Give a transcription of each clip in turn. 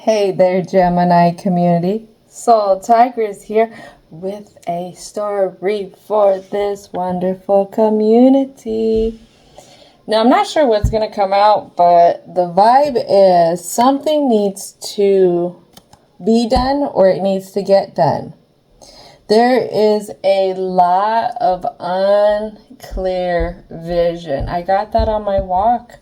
Hey there, Gemini community. Soul Tigress here with a story for this wonderful community. Now, I'm not sure what's going to come out, but the vibe is something needs to be done or it needs to get done. There is a lot of unclear vision. I got that on my walk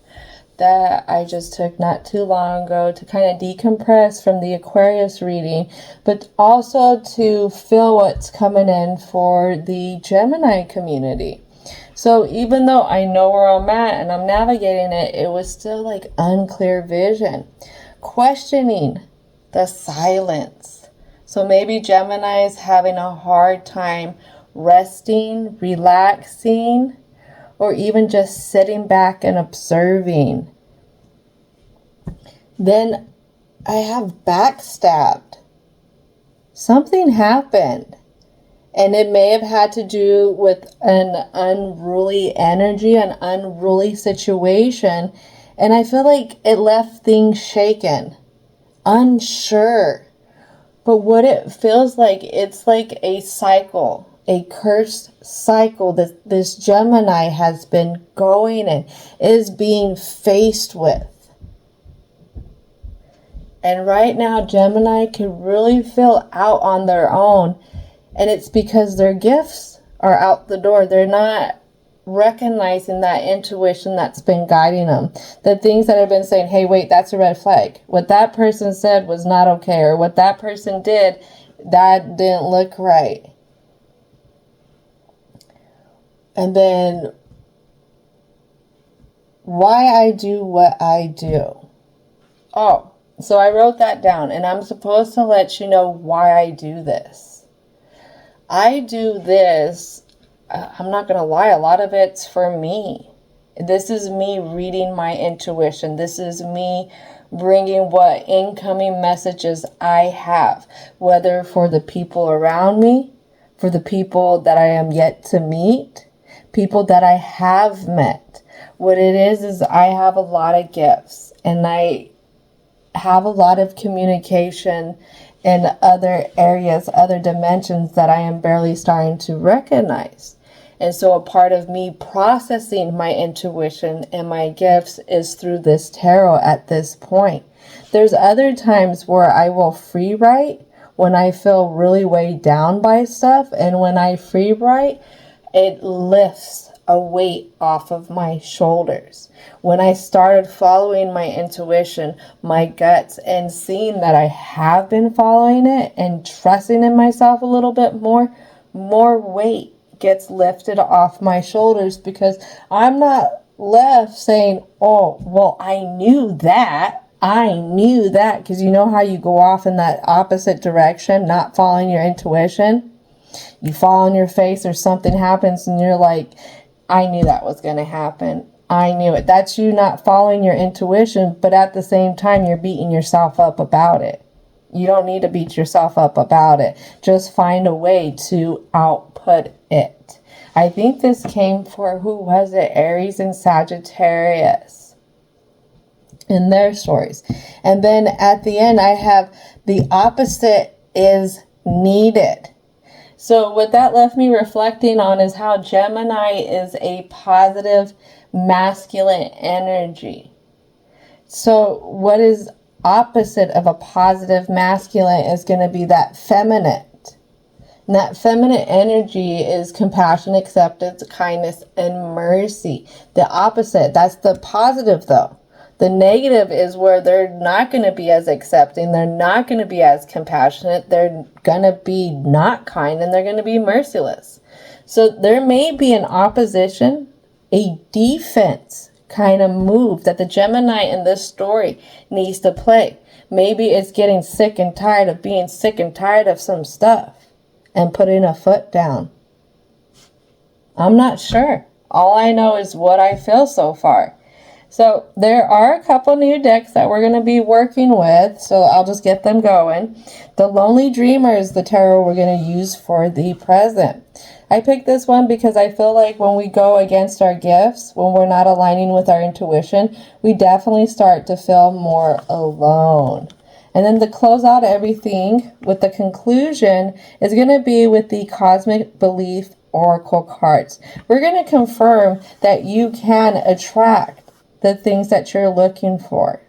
that I just took not too long ago to kind of decompress from the Aquarius reading, but also to feel what's coming in for the Gemini community. So even though I know where I'm at and I'm navigating it, it was still like unclear vision, questioning the silence. So maybe Gemini is having a hard time resting, relaxing, or even just sitting back and observing. Then I have backstabbed. Something happened. And it may have had to do with an unruly energy, an unruly situation. And I feel like it left things shaken, unsure. But what it feels like, it's like a cycle. A cursed cycle that this Gemini has been going and is being faced with. And right now, Gemini can really feel out on their own. And it's because their gifts are out the door. They're not recognizing that intuition that's been guiding them. The things that have been saying, hey, wait, that's a red flag. What that person said was not okay. Or what that person did, that didn't look right. And then why I do what I do. Oh, so I wrote that down and I'm supposed to let you know why I do this. I do this, I'm not going to lie, a lot of it's for me. This is me reading my intuition. This is me bringing what incoming messages I have, whether for the people around me, for the people that I am yet to meet, people that I have met. What it is I have a lot of gifts and I have a lot of communication in other areas, other dimensions that I am barely starting to recognize. And so a part of me processing my intuition and my gifts is through this tarot at this point. There's other times where I will free write when I feel really weighed down by stuff. And when I free write, it lifts a weight off of my shoulders. When I started following my intuition, my guts, and seeing that I have been following it and trusting in myself a little bit more weight gets lifted off my shoulders because I'm not left saying, oh, well, I knew that. Because you know how you go off in that opposite direction, not following your intuition? You fall on your face or something happens and you're like, I knew that was going to happen. I knew it. That's you not following your intuition, but at the same time, you're beating yourself up about it. You don't need to beat yourself up about it. Just find a way to output it. I think this came for, who was it? Aries and Sagittarius in their stories. And then at the end, I have the opposite is needed. So what that left me reflecting on is how Gemini is a positive masculine energy. So what is opposite of a positive masculine is going to be that feminine. And that feminine energy is compassion, acceptance, kindness, and mercy. The opposite, that's the positive though. The negative is where they're not going to be as accepting. They're not going to be as compassionate. They're going to be not kind and they're going to be merciless. So there may be an opposition, a defense kind of move that the Gemini in this story needs to play. Maybe it's getting sick and tired of being sick and tired of some stuff and putting a foot down. I'm not sure. All I know is what I feel so far. So there are a couple new decks that we're going to be working with, so I'll just get them going. The Lonely Dreamer is the tarot we're going to use for the present. I picked this one because I feel like when we go against our gifts, when we're not aligning with our intuition, we definitely start to feel more alone. And then to close out everything with the conclusion is going to be with the Cosmic Belief Oracle cards. We're going to confirm that you can attract the things that you're looking for.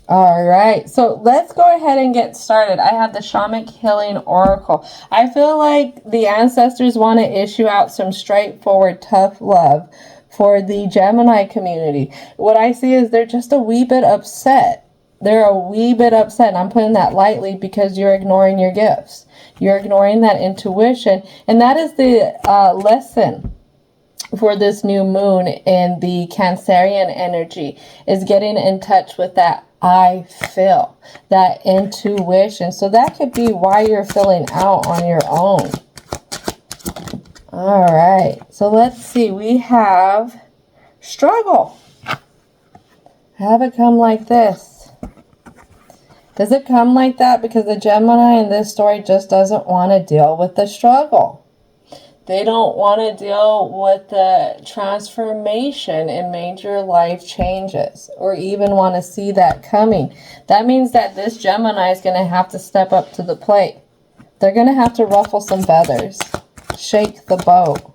All right, so let's go ahead and get started. I have the Shamanic Healing Oracle. I feel like the ancestors want to issue out some straightforward, tough love for the Gemini community. What I see is they're just a wee bit upset. They're a wee bit upset, and I'm putting that lightly because you're ignoring your gifts. You're ignoring that intuition, and that is the lesson for this new moon in the Cancerian energy, is getting in touch with that I feel, that intuition. So that could be why you're feeling out on your own. All right, so let's see. We have struggle. Have it come like this. Does it come like that because the Gemini in this story just doesn't want to deal with the struggle? They don't want to deal with the transformation and major life changes, or even want to see that coming. That means that this Gemini is going to have to step up to the plate. They're going to have to ruffle some feathers, shake the boat,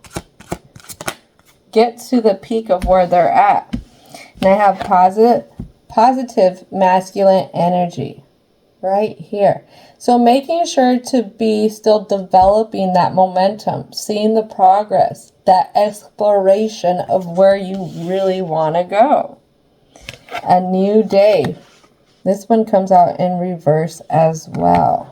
get to the peak of where they're at. And I have positive masculine energy right here. So making sure to be still developing that momentum, seeing the progress, that exploration of where you really want to go. A new day. This one comes out in reverse as well.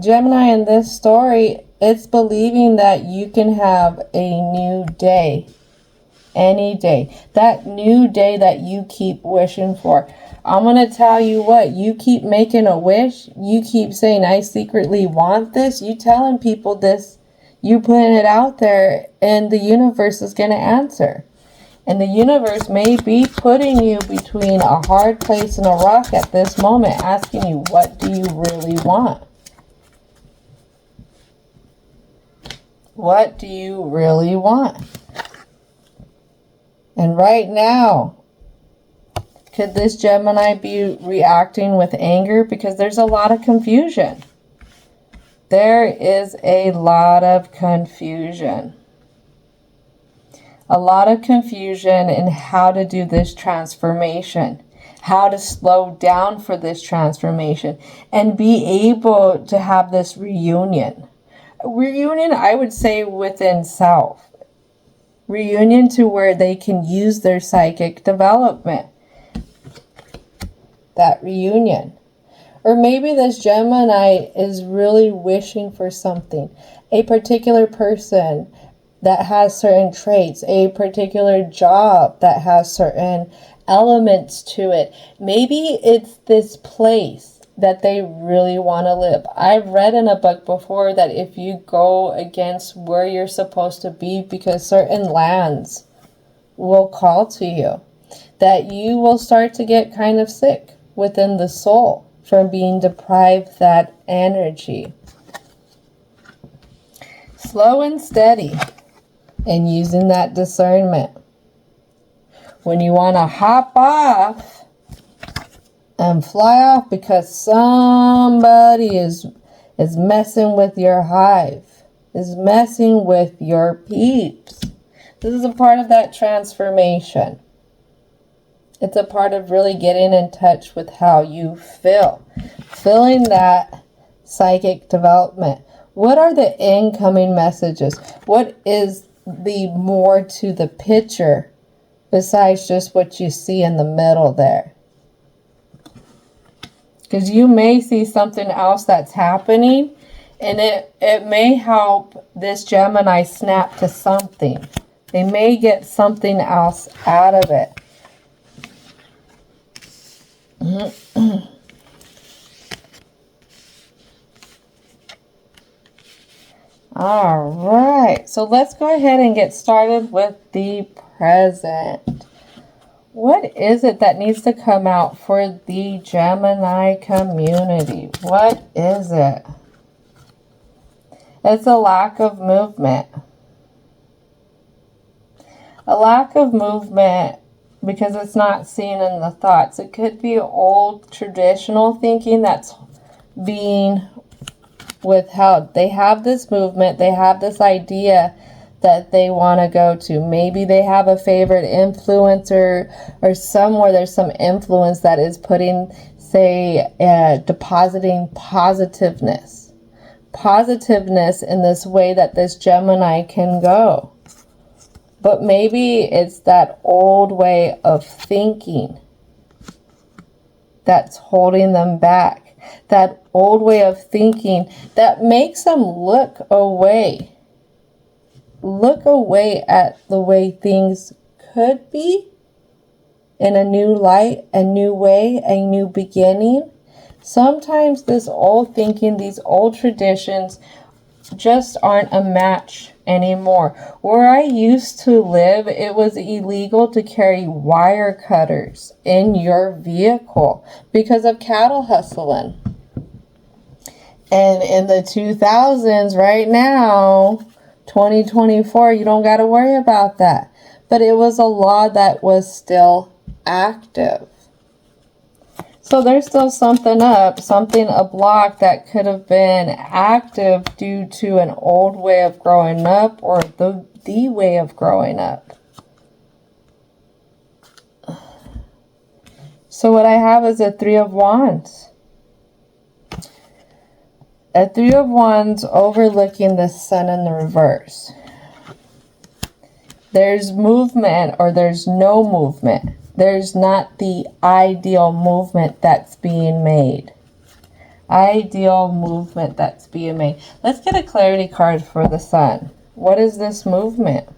Gemini, in this story, it's believing that you can have a new day. Any day. That new day that you keep wishing for. I'm going to tell you what, you keep making a wish. You keep saying, I secretly want this. You telling people this. You putting it out there, and the universe is going to answer. And the universe may be putting you between a hard place and a rock at this moment, asking you, what do you really want? What do you really want? And right now, could this Gemini be reacting with anger? Because there's a lot of confusion. There is a lot of confusion. A lot of confusion in how to do this transformation. How to slow down for this transformation. And be able to have this reunion. Reunion, I would say, within self. Reunion to where they can use their psychic development. That reunion. Or maybe this Gemini is really wishing for something. A particular person that has certain traits. A particular job that has certain elements to it. Maybe it's this place that they really want to live. I've read in a book before that if you go against where you're supposed to be because certain lands will call to you, that you will start to get kind of sick within the soul from being deprived that energy. Slow and steady and using that discernment. When you want to hop off and fly off because somebody is messing with your hive, is messing with your peeps. This is a part of that transformation. It's a part of really getting in touch with how you feel. Feeling that psychic development. What are the incoming messages? What is the more to the picture besides just what you see in the middle there? Because you may see something else that's happening, and it may help this Gemini snap to something. They may get something else out of it. All right, so let's go ahead and get started with the present. What is it that needs to come out for the Gemini community? What is it? It's a lack of movement. A lack of movement because it's not seen in the thoughts. It could be old traditional thinking that's being withheld. They have this movement, they have this idea that they want to go to. Maybe they have a favorite influencer, or somewhere there's some influence that is putting, say, depositing positiveness in this way that this Gemini can go. But maybe it's that old way of thinking that's holding them back. That old way of thinking that makes them look away. Look away at the way things could be in a new light, a new way, a new beginning. Sometimes this old thinking, these old traditions just aren't a match anymore. Where I used to live, it was illegal to carry wire cutters in your vehicle because of cattle hustling. And in the 2000s, right now, 2024, you don't got to worry about that. But it was a law that was still active. So there's still something up, a block that could have been active due to an old way of growing up, or the way of growing up. So what I have is a Three of Wands. A Three of Wands overlooking the Sun in the reverse. There's movement, or there's no movement. There's not the ideal movement that's being made. Ideal movement that's being made. Let's get a clarity card for the Sun. What is this movement?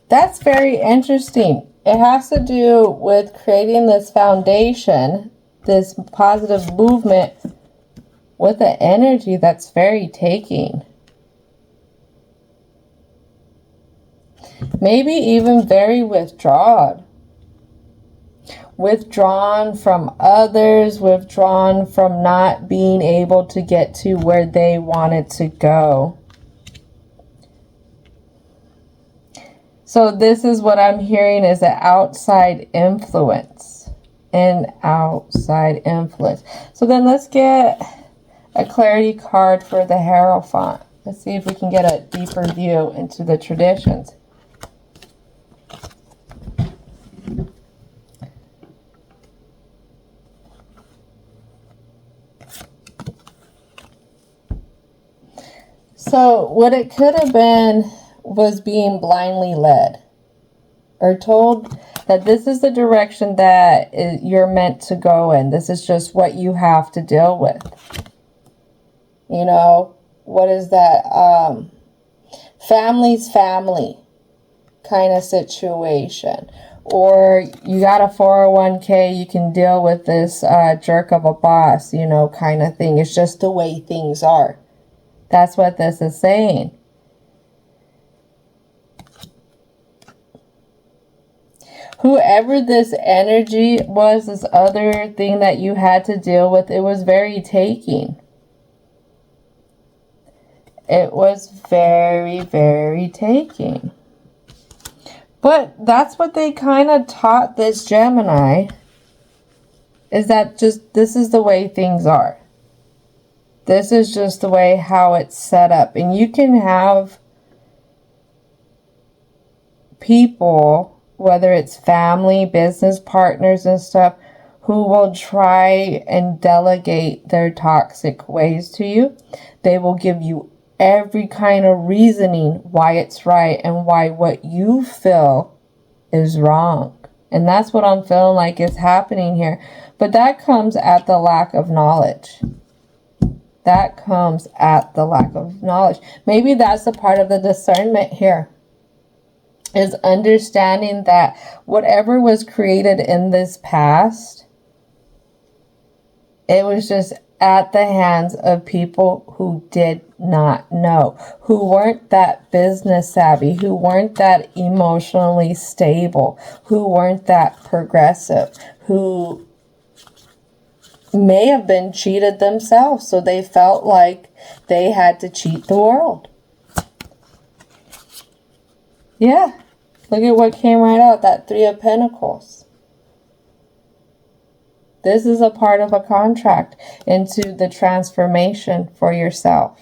That's very interesting. It has to do with creating this foundation, this positive movement with an energy that's very taking. Maybe even very withdrawn. Withdrawn from others, withdrawn from not being able to get to where they wanted to go. So this is what I'm hearing is an outside influence. An outside influence. So then let's get a clarity card for the Hierophant. Let's see if we can get a deeper view into the traditions. So what it could have been was being blindly led, or told that this is the direction that you're meant to go in. This is just what you have to deal with. You know, what is that? Family's family kind of situation. Or you got a 401k, you can deal with this jerk of a boss, you know, kind of thing. It's just the way things are. That's what this is saying. Whoever this energy was, this other thing that you had to deal with, it was very taking. It was very, very taking. But that's what they kind of taught this Gemini, is that just this is the way things are. This is just the way how it's set up. And you can have people, whether it's family, business partners and stuff, who will try and delegate their toxic ways to you. They will give you every kind of reasoning why it's right and why what you feel is wrong. And that's what I'm feeling like is happening here. But that comes at the lack of knowledge. That comes at the lack of knowledge. Maybe that's the part of the discernment here, is understanding that whatever was created in this past, it was just at the hands of people who did not know, who weren't that business savvy, who weren't that emotionally stable, who weren't that progressive, who may have been cheated themselves, so they felt like they had to cheat the world. Yeah, look at what came right out, that Three of Pentacles. This is a part of a contract into the transformation for yourself.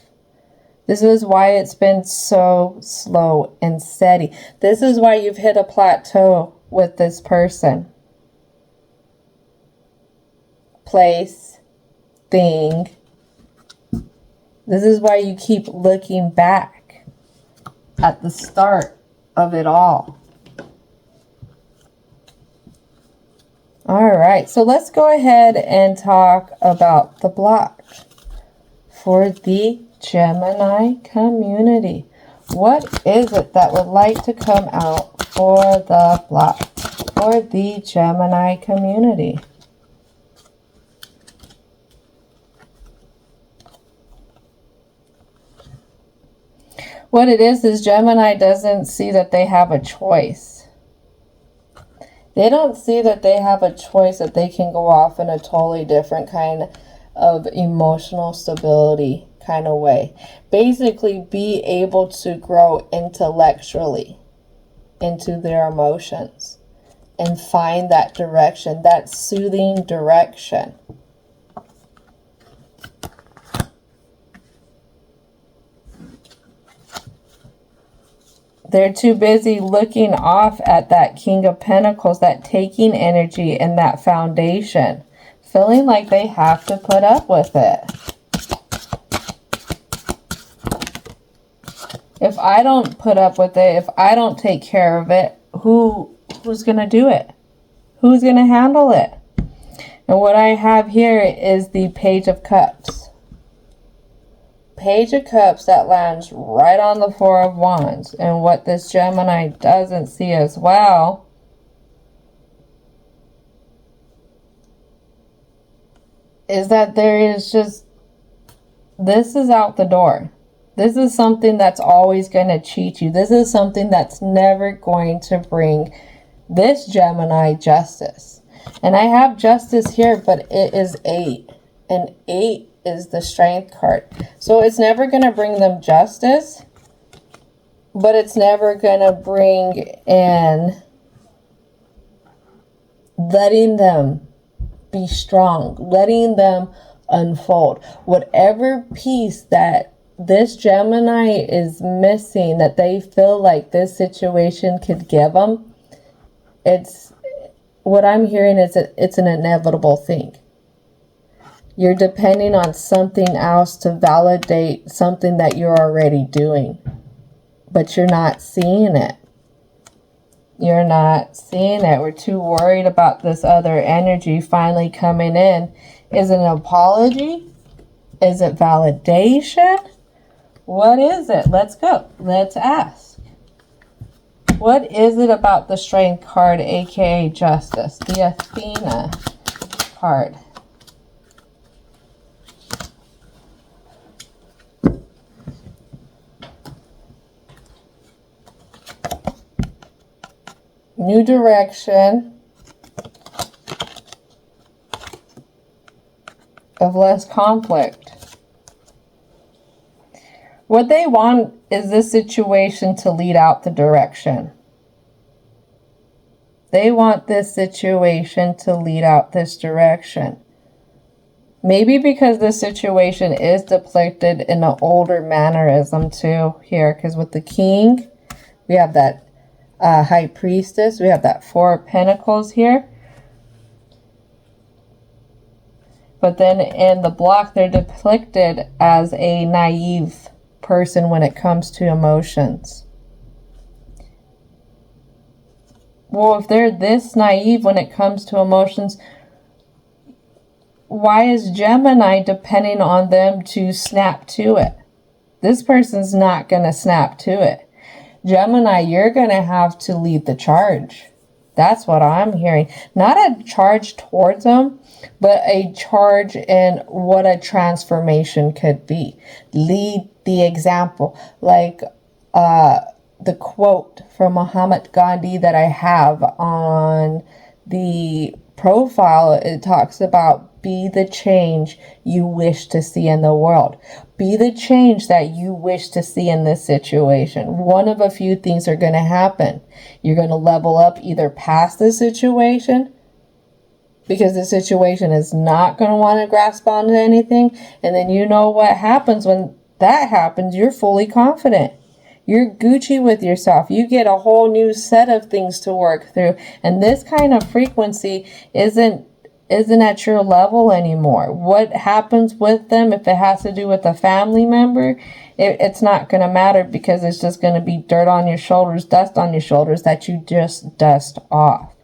This is why it's been so slow and steady. This is why you've hit a plateau with this person. Place, thing. This is why you keep looking back at the start of it all. All right, so let's go ahead and talk about the block for the Gemini community. What is it that would like to come out for the block for the Gemini community? What it is Gemini doesn't see that they have a choice. They don't see that they have a choice, that they can go off in a totally different kind of emotional stability kind of way. Basically, be able to grow intellectually into their emotions and find that direction, that soothing direction. They're too busy looking off at that King of Pentacles, that taking energy and that foundation, feeling like they have to put up with it. If I don't put up with it, if I don't take care of it, who's going to do it? Who's going to handle it? And what I have here is the Page of Cups. Page of Cups that lands right on the Four of Wands. And what this Gemini doesn't see as well is that there is just, this is out the door. This is something that's always going to cheat you. This is something that's never going to bring this Gemini justice. And I have justice here, but it is 8. And 8 is the Strength card. So it's never going to bring them justice, but it's never going to bring in letting them be strong, letting them unfold. Whatever piece that this Gemini is missing, that they feel like this situation could give them, it's what I'm hearing is that it's an inevitable thing. You're depending on something else to validate something that you're already doing, but you're not seeing it. You're not seeing it. We're too worried about this other energy finally coming in. Is it an apology? Is it validation? What is it? Let's go. Let's ask. What is it about the Strength card, aka Justice? The Athena card. New direction of less conflict. What they want is this situation to lead out the direction. They want this situation to lead out this direction. Maybe because this situation is depicted in an older mannerism too here. Because with the King, we have that High Priestess. We have that Four of Pentacles here. But then in the block, they're depicted as a naive person when it comes to emotions. Well, if they're this naive when it comes to emotions, why is Gemini depending on them to snap to it? This person's not going to snap to it. Gemini, you're going to have to lead the charge. That's what I'm hearing. Not a charge towards them, but a charge in what a transformation could be. Lead the example. Like the quote from Muhammad Gandhi that I have on the profile, it talks about Be the change you wish to see in the world. Be the change that you wish to see in this situation. One of a few things are going to happen. You're going to level up either past the situation, because the situation is not going to want to grasp onto anything. And then you know what happens when that happens. You're fully confident. You're Gucci with yourself. You get a whole new set of things to work through. And this kind of frequency isn't at your level anymore. What happens with them, if it has to do with a family member, it's not going to matter, because it's just going to be dirt on your shoulders, dust on your shoulders that you just dust off.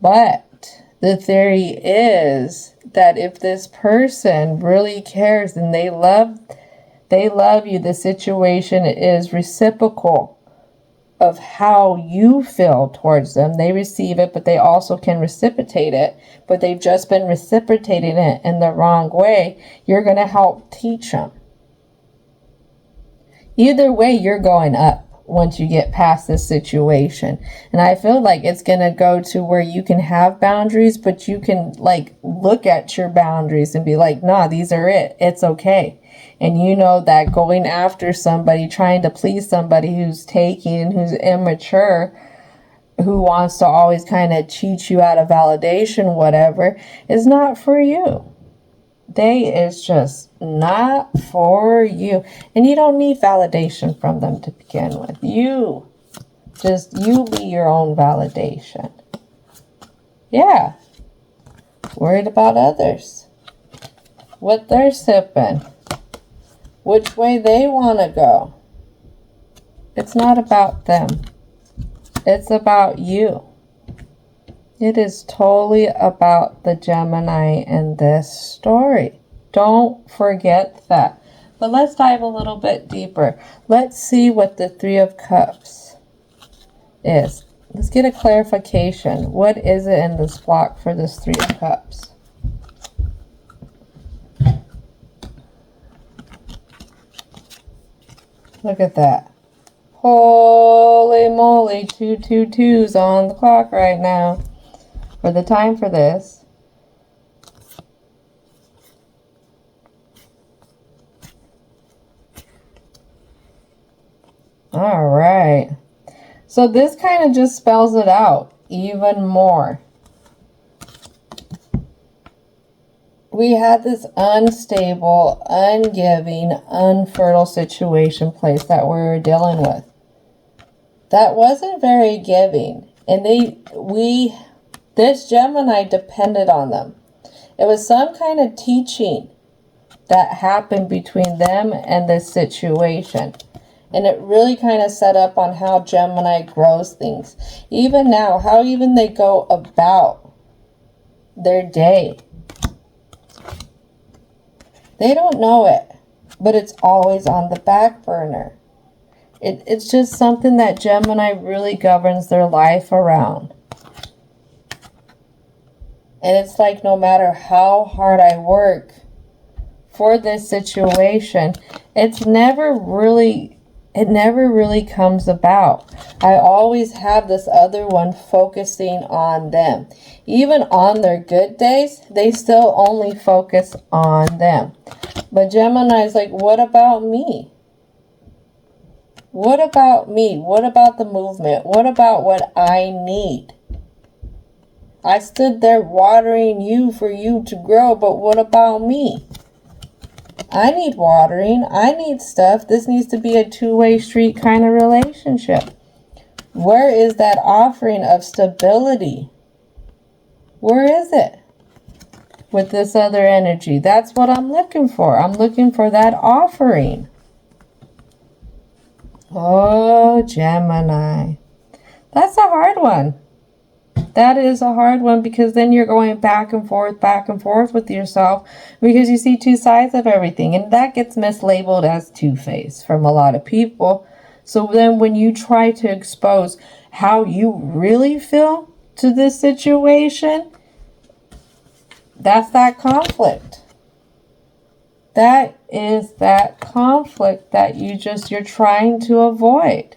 But the theory is that if this person really cares and they love you, the situation is reciprocal of how you feel towards them. They receive it, but they also can reciprocate it, but they've just been reciprocating it in the wrong way. You're going to help teach them. Either way, you're going up once you get past this situation. And I feel like it's going to go to where you can have boundaries, but you can like look at your boundaries and be like, nah, these are it. It's okay. And you know that going after somebody, trying to please somebody who's taking, who's immature, who wants to always kind of cheat you out of validation, whatever, is not for you. They is just not for you. And you don't need validation from them to begin with. You be your own validation. Yeah. Worried about others. What they're sipping. Which way they want to go. It's not about them. It's about you. It is totally about the Gemini in this story. Don't forget that. But let's dive a little bit deeper. Let's see what the Three of Cups is. Let's get a clarification. What is it in this block for this Three of Cups? Look at that. Holy moly, 222s on the clock right now. For the time for this. All right. So this kind of just spells it out even more. We had this unstable, ungiving, unfertile situation place that we were dealing with. That wasn't very giving. And this Gemini depended on them. It was some kind of teaching that happened between them and this situation. And it really kind of set up on how Gemini grows things. Even now, how even they go about their day. They don't know it, but it's always on the back burner. It's just something that Gemini really governs their life around. And it's like no matter how hard I work for this situation, it never really comes about. I always have this other one focusing on them. Even on their good days, they still only focus on them. But Gemini's like, what about me? What about me? What about the movement? What about what I need? I stood there watering you for you to grow, but what about me? I need watering. I need stuff. This needs to be a two-way street kind of relationship. Where is that offering of stability? Where is it? With this other energy. That's what I'm looking for. I'm looking for that offering. Oh, Gemini. That's a hard one. That is a hard one, because then you're going back and forth with yourself, because you see two sides of everything, and that gets mislabeled as two-faced from a lot of people. So then when you try to expose how you really feel to this situation, that's that conflict. That is that conflict that you're trying to avoid.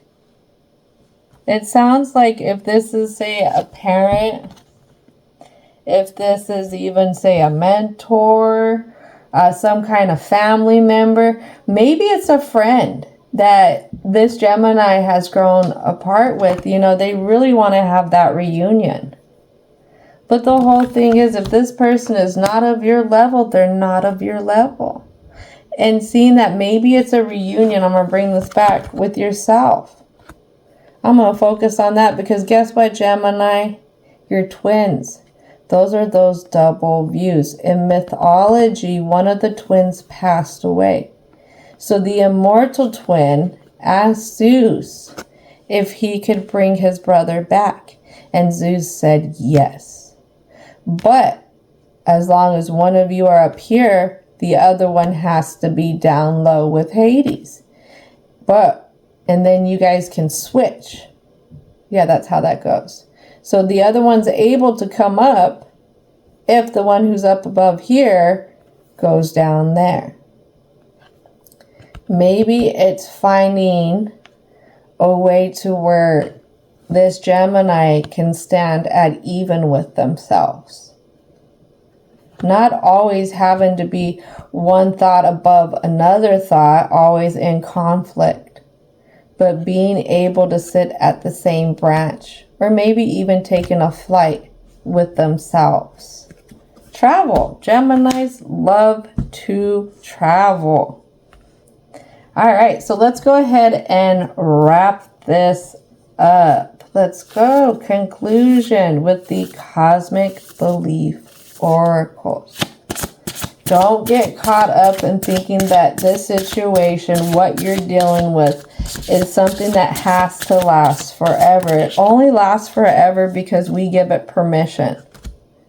It sounds like if this is, say, a parent if this is even, say, a mentor, some kind of family member. Maybe it's a friend that this Gemini has grown apart with. You know, they really want to have that reunion. But the whole thing is, if this person is not of your level, they're not of your level. And seeing that maybe it's a reunion, I'm going to bring this back with yourself. I'm going to focus on that because guess what, Gemini? You're twins. Those are those double views. In mythology, one of the twins passed away. So the immortal twin asked Zeus if he could bring his brother back. And Zeus said yes. But as long as one of you are up here, the other one has to be down low with Hades. And then you guys can switch. Yeah, that's how that goes. So the other one's able to come up if the one who's up above here goes down there. Maybe it's finding a way to where this Gemini can stand at even with themselves. Not always having to be one thought above another thought, always in conflict, but being able to sit at the same branch, or maybe even taking a flight with themselves. Travel. Geminis love to travel. All right, so let's go ahead and wrap this up. Let's go. Conclusion with the Cosmic Belief Oracles. Don't get caught up in thinking that this situation, what you're dealing with, is something that has to last forever. It only lasts forever because we give it permission.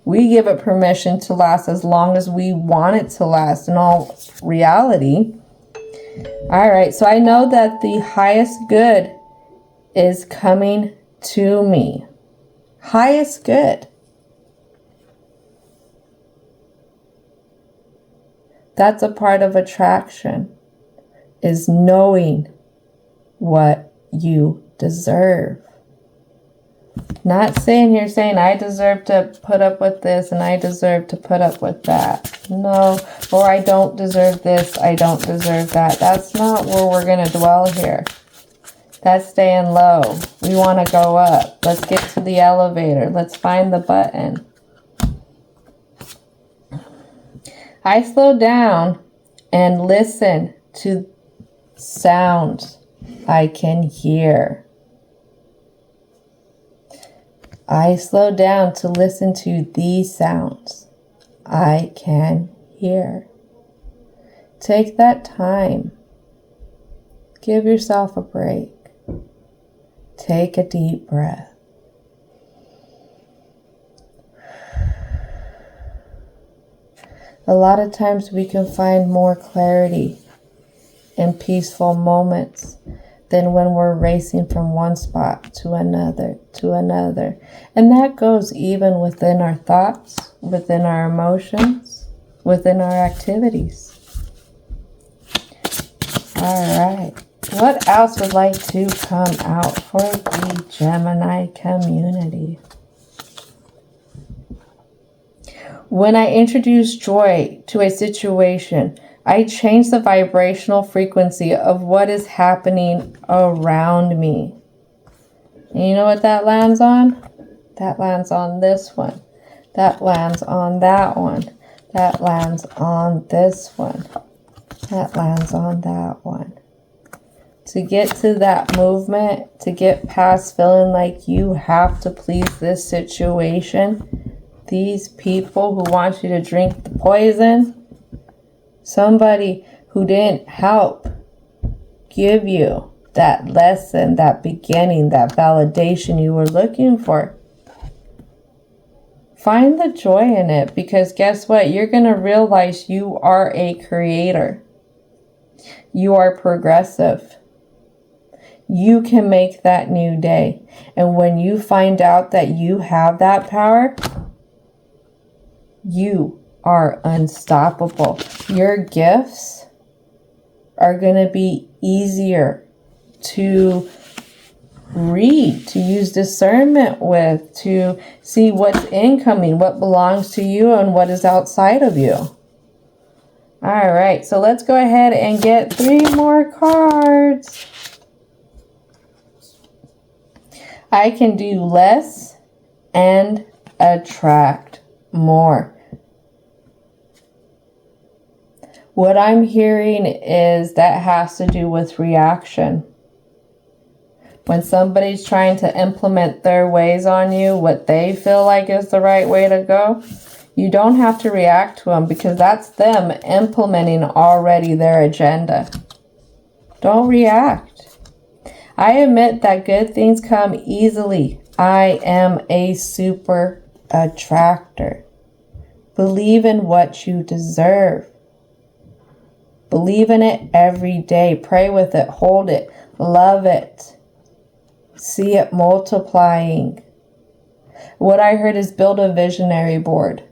We give it permission to last as long as we want it to last in all reality. All right, so I know that the highest good is coming to me. Highest good. That's a part of attraction, is knowing what you deserve. Not sitting here saying, I deserve to put up with this and I deserve to put up with that. No, or I don't deserve this, I don't deserve that. That's not where we're going to dwell here. That's staying low. We want to go up. Let's get to the elevator. Let's find the button. I slow down and listen to sounds I can hear. I slow down to listen to these sounds I can hear. Take that time. Give yourself a break. Take a deep breath. A lot of times we can find more clarity in peaceful moments than when we're racing from one spot to another, to another. And that goes even within our thoughts, within our emotions, within our activities. All right. What else would like to come out for the Gemini community? When I introduce joy to a situation, I change the vibrational frequency of what is happening around me. And you know what that lands on? That lands on this one. That lands on that one. That lands on this one. That lands on that one. To get to that movement, to get past feeling like you have to please this situation, these people who want you to drink the poison, somebody who didn't help give you that lesson, that beginning, that validation you were looking for. Find the joy in it, because guess what? You're going to realize you are a creator. You are progressive. You can make that new day. And when you find out that you have that power, you are unstoppable. Your gifts are going to be easier to read, to use discernment with, to see what's incoming, what belongs to you, and what is outside of you. All right, so let's go ahead and get 3 more cards. I can do less and attract more. What I'm hearing is that has to do with reaction. When somebody's trying to implement their ways on you, what they feel like is the right way to go, you don't have to react to them, because that's them implementing already their agenda. Don't react. I admit that good things come easily. I am a super attractor. Believe in what you deserve. Believe in it every day. Pray with it. Hold it. Love it. See it multiplying. What I heard is build a visionary board.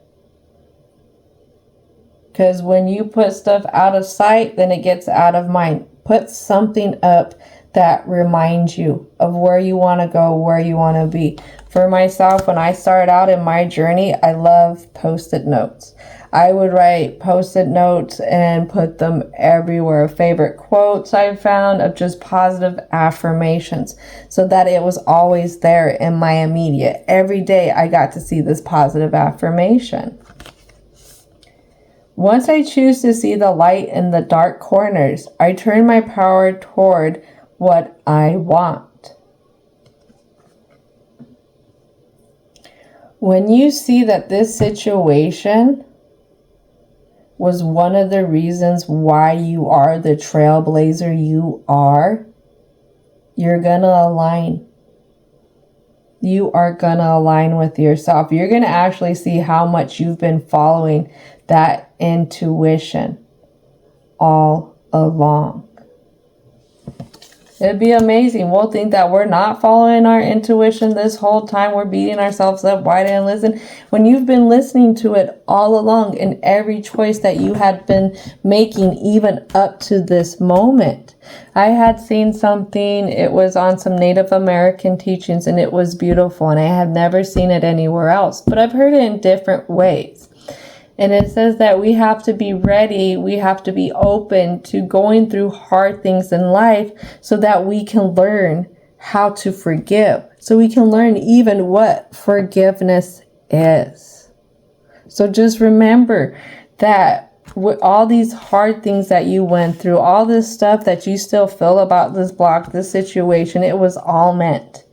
Because when you put stuff out of sight, then it gets out of mind. Put something up that reminds you of where you want to go, where you want to be. For myself, when I started out in my journey, I love Post-it notes. I would write Post-it notes and put them everywhere. Favorite quotes I found of just positive affirmations, so that it was always there in my immediate. Every day I got to see this positive affirmation. Once I choose to see the light in the dark corners, I turn my power toward what I want. When you see that this situation was one of the reasons why you are the trailblazer you are, you're going to align. You are going to align with yourself. You're going to actually see how much you've been following that intuition all along. It'd be amazing. We'll think that we're not following our intuition this whole time. We're beating ourselves up. Why didn't I listen? When you've been listening to it all along in every choice that you had been making, even up to this moment. I had seen something, it was on some Native American teachings, and it was beautiful, and I had never seen it anywhere else, but I've heard it in different ways. And it says that we have to be ready, we have to be open to going through hard things in life so that we can learn how to forgive. So we can learn even what forgiveness is. So just remember that with all these hard things that you went through, all this stuff that you still feel about this block, this situation, it was all meant.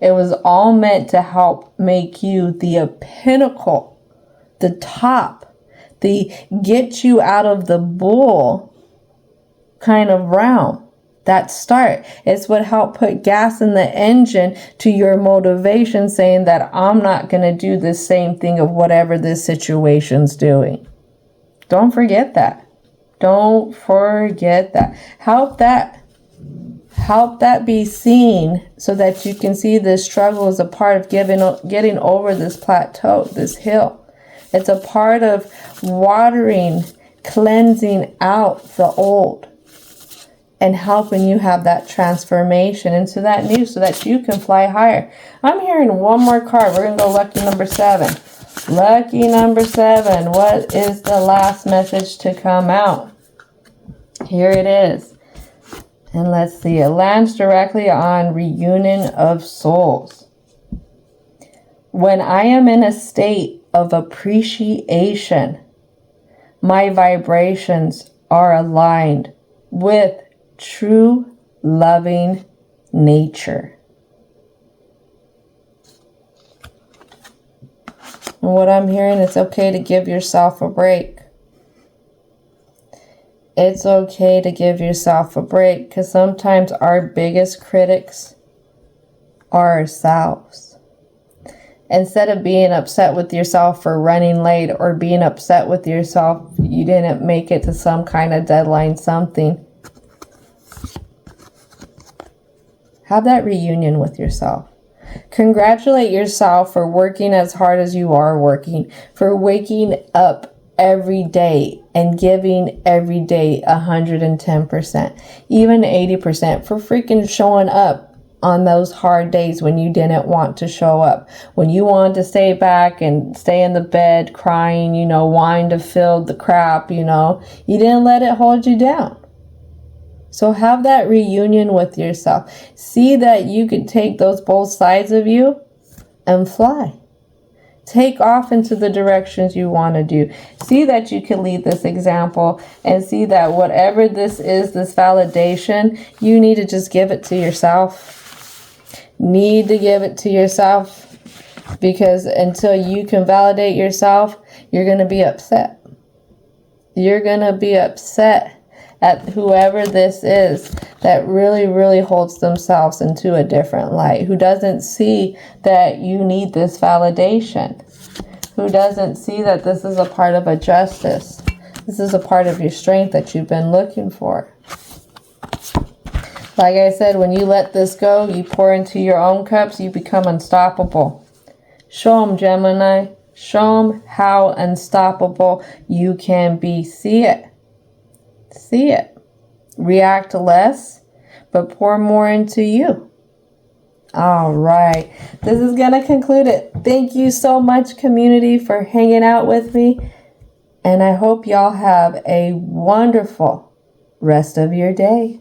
It was all meant to help make you the pinnacle, the top, the get you out of the bull kind of realm. That start. It's what helped put gas in the engine to your motivation, saying that I'm not going to do the same thing of whatever this situation's doing. Don't forget that. Don't forget that. Help that be seen so that you can see this struggle as a part of getting over this plateau, this hill. It's a part of watering, cleansing out the old and helping you have that transformation into that new so that you can fly higher. I'm hearing one more card. We're going to go lucky number 7. Lucky number 7. What is the last message to come out? Here it is. And let's see. It lands directly on reunion of souls. When I am in a state of appreciation, my vibrations are aligned with true loving nature. And what I'm hearing, it's okay to give yourself a break. It's okay to give yourself a break, because sometimes our biggest critics are ourselves. Instead of being upset with yourself for running late, or being upset with yourself you didn't make it to some kind of deadline, something, have that reunion with yourself. Congratulate yourself for working as hard as you are working, for waking up every day and giving every day 110%, even 80%, for freaking showing up on those hard days when you didn't want to show up, when you wanted to stay back and stay in the bed crying, wanting to feel the crap, you didn't let it hold you down. So have that reunion with yourself. See that you can take those both sides of you and fly. Take off into the directions you want to do. See that you can lead this example, and see that whatever this is, this validation, you need to just give it to yourself. Need to give it to yourself, because until you can validate yourself, you're going to be upset. You're going to be upset at whoever this is that really, really holds themselves into a different light, who doesn't see that you need this validation, who doesn't see that this is a part of a justice. This is a part of your strength that you've been looking for. Like I said, when you let this go, you pour into your own cups, you become unstoppable. Show them, Gemini. Show them how unstoppable you can be. See it. See it. React less, but pour more into you. All right. This is going to conclude it. Thank you so much, community, for hanging out with me. And I hope y'all have a wonderful rest of your day.